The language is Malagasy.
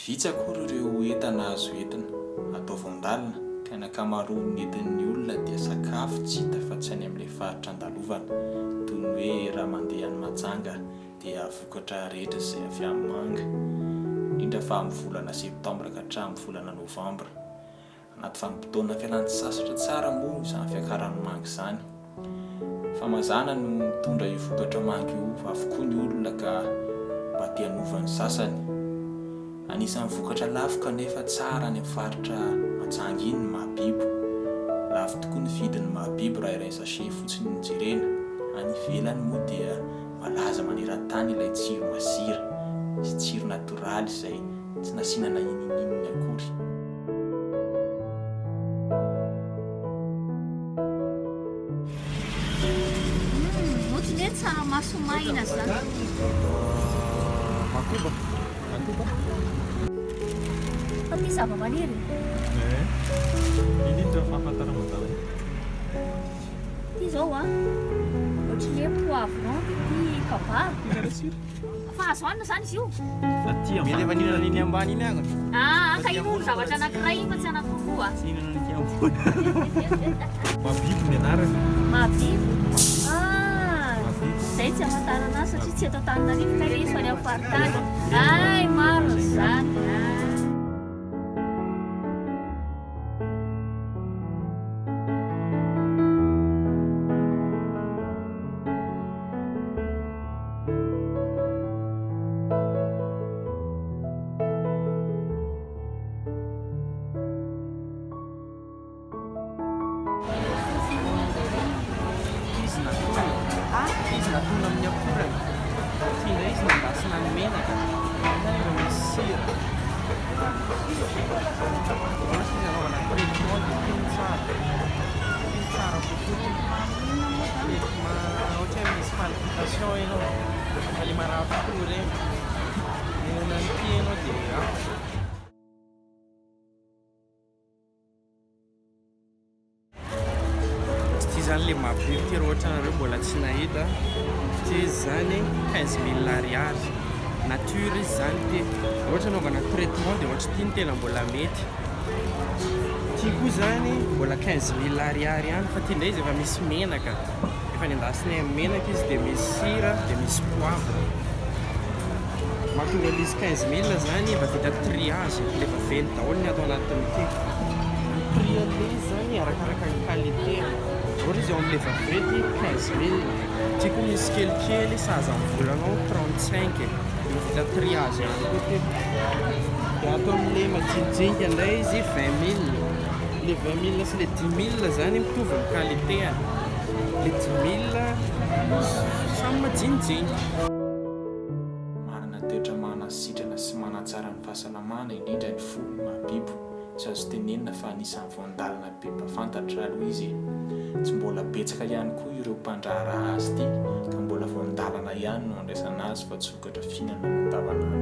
Vitsy akory ireo entana azo entina atao voandalina. Tena ankamaroan'ny entin'ny olona dia sakafo tsy hita fa tsy any amin'ilay faritra andalovana, toy ny hoe raha mandeha any Mahajanga dia vokatra rehetra izay avy amin'ny manga, indrindra fa amin'ny volana septambra ka hatramin'ny volana novambra. Anaty vanim-potoana fialan-tsasatra tsara moa izany fiakaran'ny manga izany. Fa mazana no mitondra io vokatra manga io avokoa ny olona ka mba te hanovany sasany. Anisan'ny vokatra lafo kanefa tsara any amin'ny faritra Mahajanga iny ny mahabibo. Lafo tokoa ny vidin'ny mahabibo raha iray sachet fotsiny ny jerena. Any ivelany moa dia malaza maneran-tany ilay tsiro masira sy tsiro natoraly izay tsy nasinana ininina akory. Ohatrany hoe tsaramaso maina zany. Makoba. Fa misy zava-maniry. Indrindra fahafantarana zany. Ity zao ohatrany hoe poivron, ity kabaro. Fa azo hoanina zany izy io. Mety efa ninana iny ambany iny agny. Ka io moa zavatra anankiray fa tsy anankiroa. Tsy hinana ny ambony. Mahabibo ny anarany. Mahabibo. Zay tsy amantarana azy satria tsy eto Antananarivo fa izy fa any amin'ny faritany. Ay, maro zany. Izy natona amin'ny akorany. Tina izy nandasina amin'ny menaka. Zany efa misy sira. Ohatrany izy anaovana président dia tiny tsara. Tiny tsara kokoa. Ohatra hoe misy palpitation ianao. Fa ilay marafo regny. Nanty ianao dia zany le mahabibo ty raha ohatra anareo mbola tsy nahita ty zany 15 000 ariary nature izy zany ty ohatra anaovana traitement dia ohatra ty ny tena mbola mety ty koa zany mbola 15 000 ariary ihany fa ty ndray izy efa misy menaka efa nendasiny amin'ny menaka izy dia misy sira dia misy poivre mahatonga izy 15 000 zany efa vita triage efa velo daholo ny atao anatin'ity prix an'ilay izy zany arakaraka ny qualité ohatra izy eo amin'ilay vaventy 15 000 ty koa misy kelikely sahaza amin'ny volanao 35 no vita triage ihany koa ty dia atao amin'ilay majinijinika indray izy 20 000 le 20 000 sy le 10 000 zany mitovy ny qualité le 10 000 samy majinijinika. Manana toetra manasitrana sy manatsara ny fahasalamana indrindra ny fo mahabibo. Tsy azo tenenina fa anisan'ny voandalina be mpafantatra aloha izy. Tsy mbola betsaka ihany koa ireo mpandraharaha azy ity ka mbola voandalana ihany no andraisana azy fa tsy vokatra fihinana andavanandro.